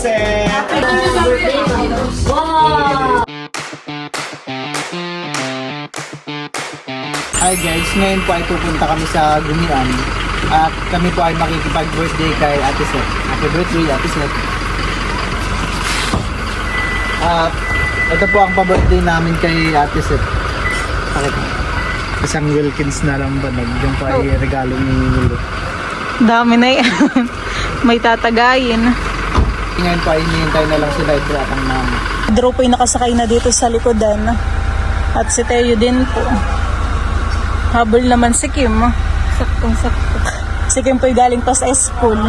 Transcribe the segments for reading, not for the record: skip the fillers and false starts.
Set! Wow! Hi guys, ngayon po ay pupunta kami sa Gumian at kami po ay makikipag-birthday kay Ate Set. Happy birthday, Ate Set! At ito po ang pa-birthday namin kay Ate Set. Bakit? Isang Wilkins na lang ba? Yung po ay regalo ni Milo. Dami na yan. May tatagayin. Ngayon po ay hinihintay na lang sila ito at ang mama. Drew po yung nakasakay na dito sa likodan. At si Teo din po. Habol naman si Kim. Saktong-sakto. Si Kim po yung galing pa sa school.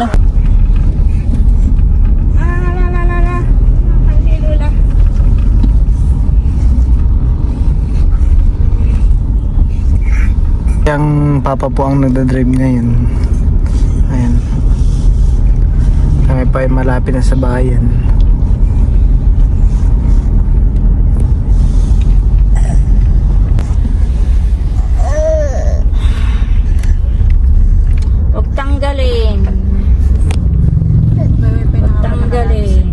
Yung papa po ang nagdadrive ngayon. Ayan. Kami pa ay malapit na sa bayan. Huwag tanggalin. Huwag tanggalin.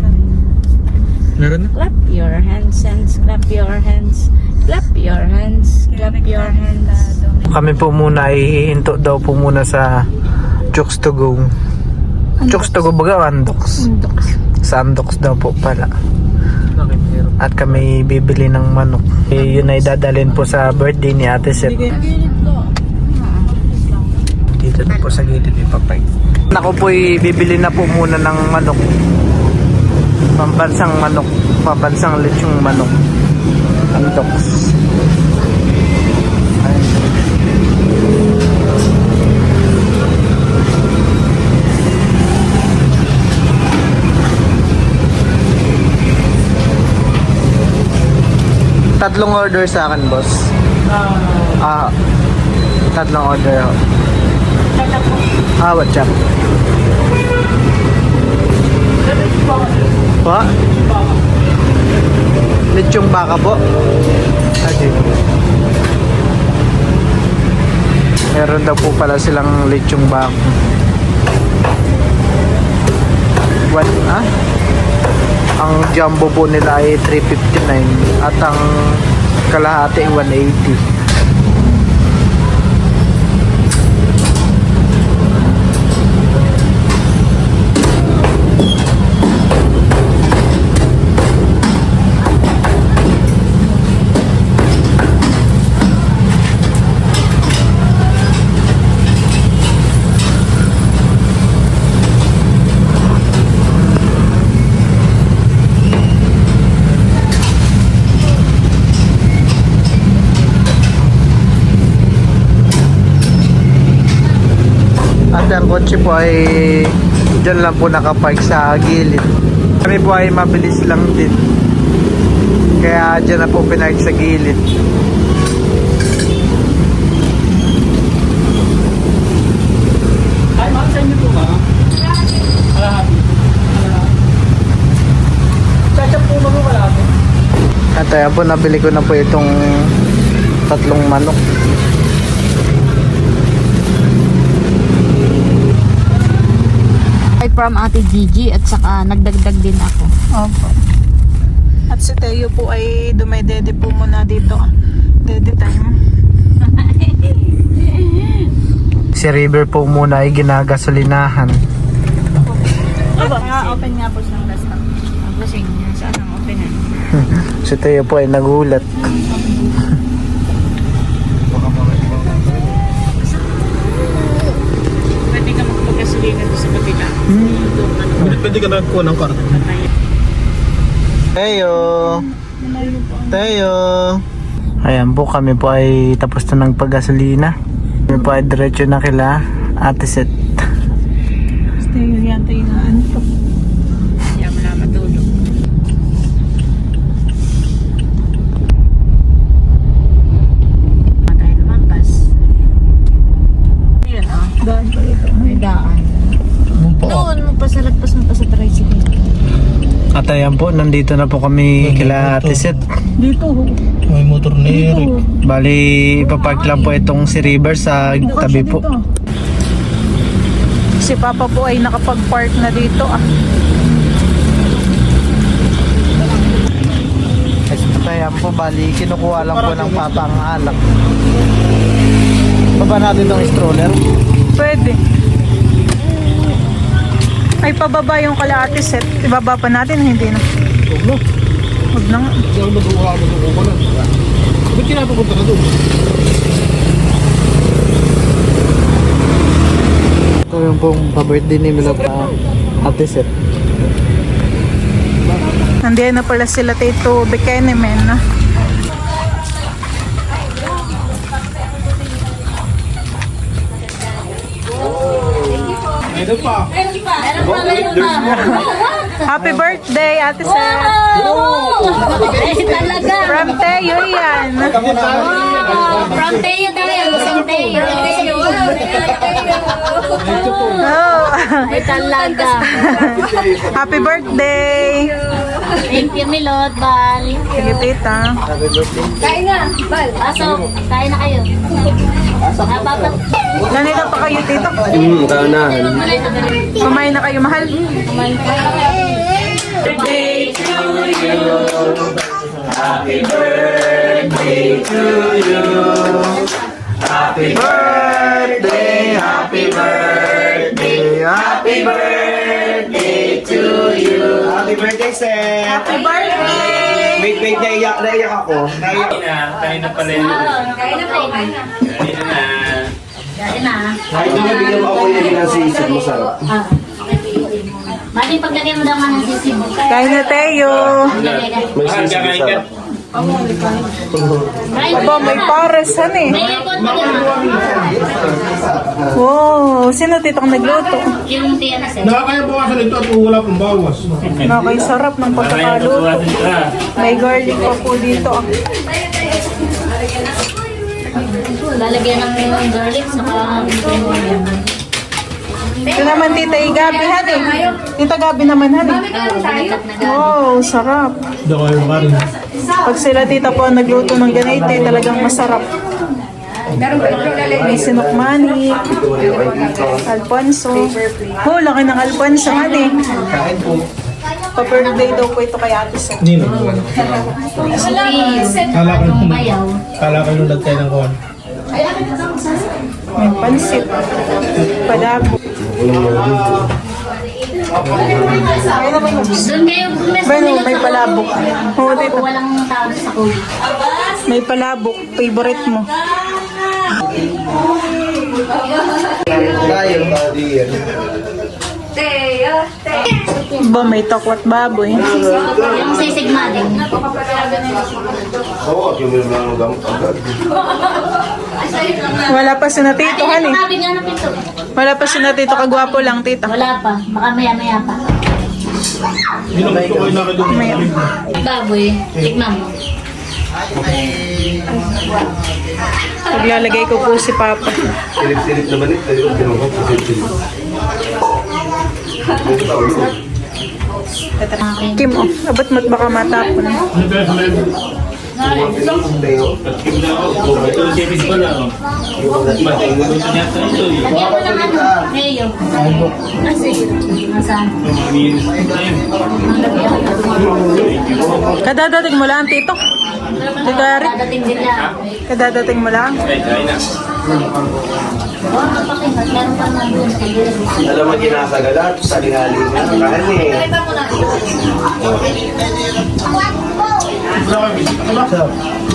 Meron na? Clap your hands, clap your hands. Clap your hands, clap your hands. Kami po muna ay hihinto daw po muna sa Chooks to Go. Chooks to Go baga Andox. Sa Andox daw po pala. At kami bibili ng manok. Yun ay dadalhin po sa birthday ni Ate Set. Dito na po sa gilid ipapay. Ako po ay bibili na po muna ng manok. Pambansang manok. Pambansang lechong manok. Andox. Tatlong order sa akin, boss. Tatlong order ako. What's up? Pa? Lechong baka po? Okay. Meron daw po pala silang lechong baka. What? Ang jumbo po nila ay 359 at ang kalahati 180. Ang kotse po ay dyan lang po nakapark sa gilid. Kami po ay mabilis lang din. Kaya dyan na po pinark sa gilid. Ay, ma'am, sa inyo po ba? Kalahati. Sasap po mo kalahati. At ayan po, nabili ko na po itong tatlong manok. From Ate Gigi at saka nagdagdag din ako. Opo. At si Teo po ay dumedede po muna dito. Dede time. Si River po muna ay ginagasolinahan. Open nga po ng last time. Ang busing niya. Saan ang openan? Si Teo po ay nagulat. Pwede ka magpagasolina doon sa kabila. Pwede ka nagkuha ng karton. Teo! Teo! Ayan po, kami po ay tapos na ng paggasolina. Kami po ay diretso na kila Ate Set. Teo yan, Teo na antok. Kaya wala matulog. Matay naman pas. Ayun o. Daan pa ito. May daan. Doon mo pa sa lagpas mo pa sa tricycle. At ayan po, nandito na po kami kila Ate Set. Dito. May motor ni Eric. Bali, ipapark lang po itong si River sa tabi po. Si Papa po ay nakapag-park na dito. Kaya po, bali, kinukuha lang po ng papa ang alak. Baba natin itong stroller. Pwede. Ay, pababa yung kalahati set. Ibaba pa natin, hindi na. Huwag na. Huwag na nga. Hindi ako mag-uwa ko na. Ba't kinapapunta na doon? Ito yung pong pa-birthday ni Milot na ate set. Nandiyan na pala sila Tito Bekenemen. Ito pa. Happy birthday, Ate Seth. Talaga. From Teo yan. From Teo daw yan. From Teo. Oh. Ay, talaga. Happy birthday. Thank you, Milot, Bal. Sige, tita. Kain na, Bal. Pasok. Kain na kayo. Napapat. Ganito pa kayo, tito. Kaunahan. Kumain na kayo, mahal. Kumain ka. Happy birthday, happy birthday, happy birthday to you. Happy birthday, Seth! Happy birthday. Wait, naiyak ako. Kanina pala yun. Kain na po. Kanina na. Kain na. Kahit na nabigyan mo ako yung nasisip mo sarap. Mali, paglagay mo daw nga ng sisig. Kain na, Teo. Paglagay ka. May Mahal sisip ka, kain ka. sarap. Kain Aba, may pares, ano eh. May likod pa din. Wow, sino titong nagluto? Yung tiyan na sir. Nakakaya bukasan ito at wala pang bawas. Okay, sarap ng pagkakaluto. May garlic pa po dito. Lalagyan ng garlic saka Ito naman, Tita Gabi, honey. Tita Gabi naman, honey. balikat na garlic. Wow, sarap. Hindi ko kayo makarin. Pag sila tita po ang nagluto ng ganito, talagang masarap. May sinukmani, Alfonso. Oh, laki ng Alfonso, honey. Pa-birthday daw po ito kay Ate Seth. Nino. Kala ko yung bayaw. Kala ko nung nagtayo ng kuhan. May pansit. Palabo. Doon kayo bumes Bueno, may palabok. Oo, tita. Walang tao sa kulit. May palabok. Favorite mo. Kaya ba diyan? Ba, may tokwat baboy. Yung sisigma din. Oo, at yung meron lang gamot agad. Wala pa si na tito, Ate, honey. nakabig nga ng pito. Wala pa si na tito. Kagwapo lang, tita. Wala pa. Baka maya-maya pa. Hindi na gusto ko yung nakadong. Baboy. Tignan mo. Paglalagay ko po si Papa. Silip-silip na balik. Silip-silip ko. Silip-silip. Ito tawag yun. Kim, oh. Abot mo't baka matapon. Tayo. Ito si Miss ko lang. Matay mo doon niya sa ito. Lagyan mo ng ano. Mayo. Kasi, nasaan? Kadadating mo lang, tito. Tito Eric, Dadating din lang. kadadating mo lang. Kain na. Oo, papakingat. Meron pa naman doon. Alam mo, ginasagalat sa linali nga. Kahit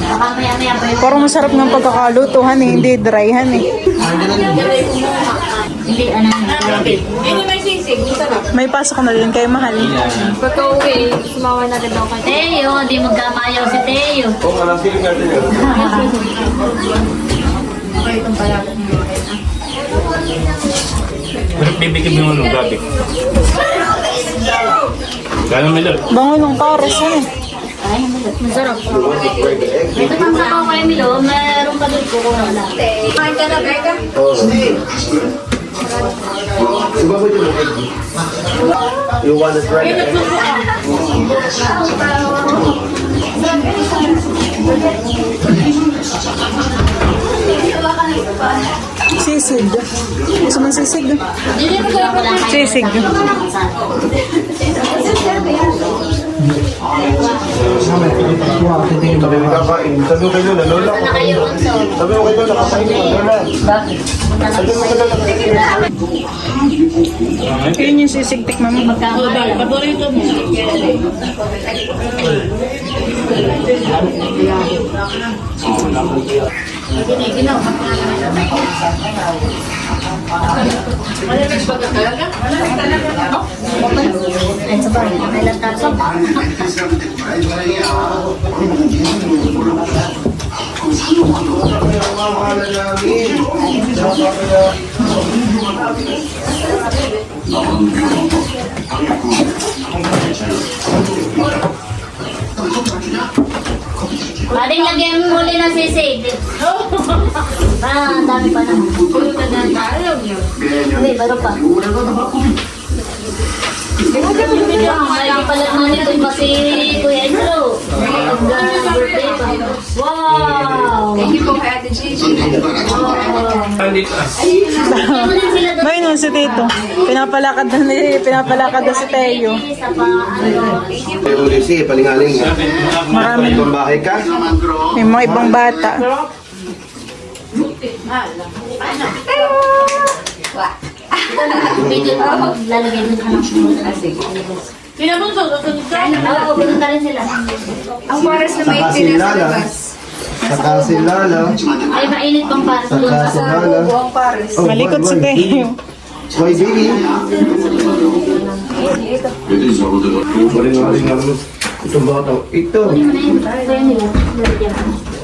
Baka maya-maya pa yun. Parang masarap ng pagkakalutuhan eh, hindi dryhan eh. Hindi, ano. May pasok na rin kayo, mahal. Pagka-uwi, sumawa na rin ako kay Teo. Di magkamayaw si Teo. kung alam silip natin yun. Bibigyan mo yung gabi. Gano'n Milo? Bango ng pares, ano? Ay, masarap. Ito pang sakaw kay Milo, meron pa doon ko kung wala. Kain ka na, Becca? Oo. Iba ko yung egg. You want to try the egg? Sisig. Gusto mong sisig? Hindi mo kayo pala. Sisig. Sabi mo kakain. Sabi mo kayo, Lola. Sana kayo bunso. Sabi mo kayo, nakakain ka, Lola. Sabi mo kayo, nakakain. Yun yung sisigtik, mami. Paborito mo. Ay, sa bagay, nakailan tayo. Mamahalan namin. Paring lagyan mo ulit ng sisig. Ang dami pa naman. Hindi, baro pa. May kapalat mo nito pa si Kuya Andrew. Birthday pa. Wow! Thank you po kay Ate Gigi. Dito ah. May nun si Tito. Pinapalakad na si Teo. Sa pa, ano, Yung Lucy, palingaling. Marami. Ibang bahay ka? May mga ibang bata. video lalagay doon ka ng Oo, pinunta rin sila. Ang oras na may Saka si nasa Lala. labas. Saka si Lala. Ay, mainit pang para Saka doon. si Lala. Buong Paris. Oh, Malikot si boy, boy. Teo. Boy, baby. Palingaling nga mo. Itong bata. Ito.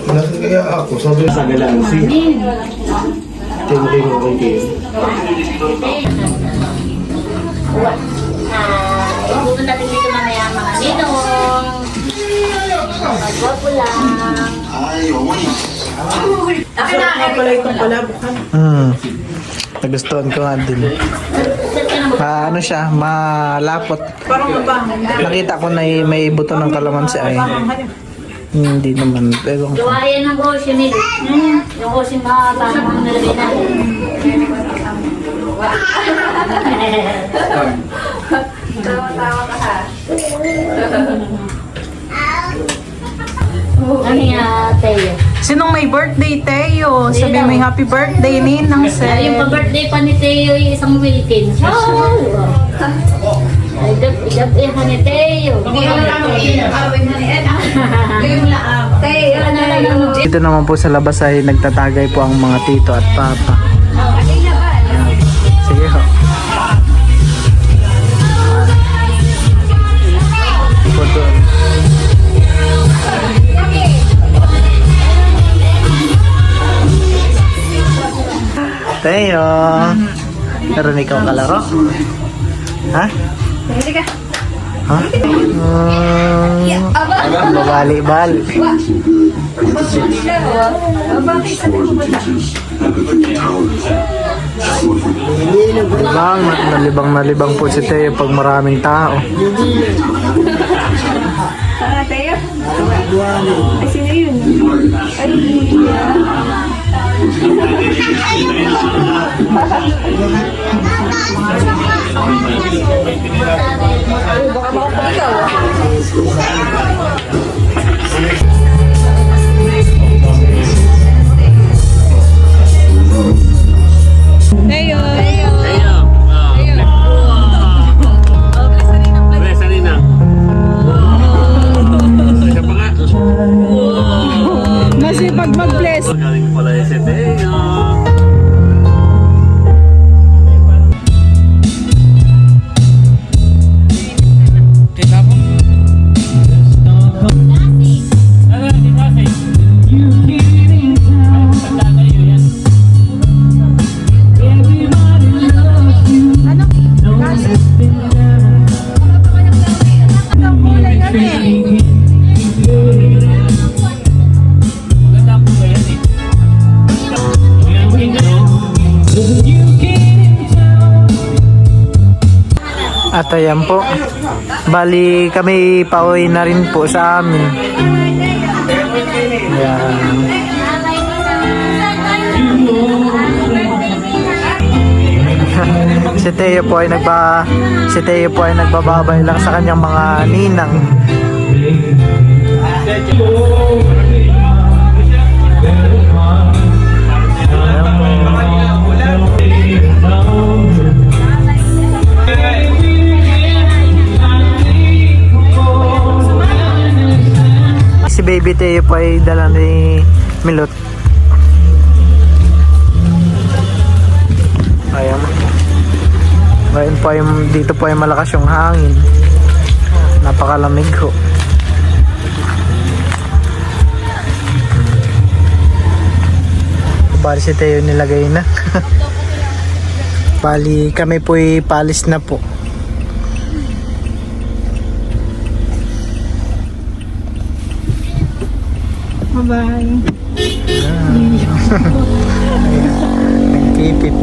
Nasaan kaya ako? Sabi sa Galaxy. Tingin ko kayo. Pupunta din dito mamaya ang mga ninong. Magwapo lang. Nagustuhan ko nga din. Sir ka na Ano siya, malapot. Parang mabango. Nakita ko na may buto ng kalamansi ay. Hindi naman. Pero gawa yan ng grocery nila. Yung grocery mahaba ang nalagay natin. Tawa-tawa ka ha. Ano nga, Teo? Sinong may birthday, Teo? Sabi may happy birthday, Ninang Yung Sel. pa-birthday pa ni Teo yung isang Wilkins. Ay, idap ni Teo. Tay, ano na lang. dito naman po sa labas ay nagtatagay po ang mga tito at papa. Sige ho. Po doon. Teo! Meron ikaw kalaro? Ha? Ha? Babali-bali. Nalibang po si Teo pag maraming tao. Tayo? Ay, sino yun? Teo! Masipag mag-bless. Galing pala si Teo. At ayan po. Bali kami pauwi na rin po sa amin. Ayan. Si Teo po ay nagbababay lang sa kanyang mga ninang. si Teo pa ay dala ni Milot. Ayan. Ngayon pa yung, dito pa yung malakas yung hangin. Napakalamig ho. Bali si Teo nilagay na. Bali kami po'y palis na po. Bye-bye. Nagpipip.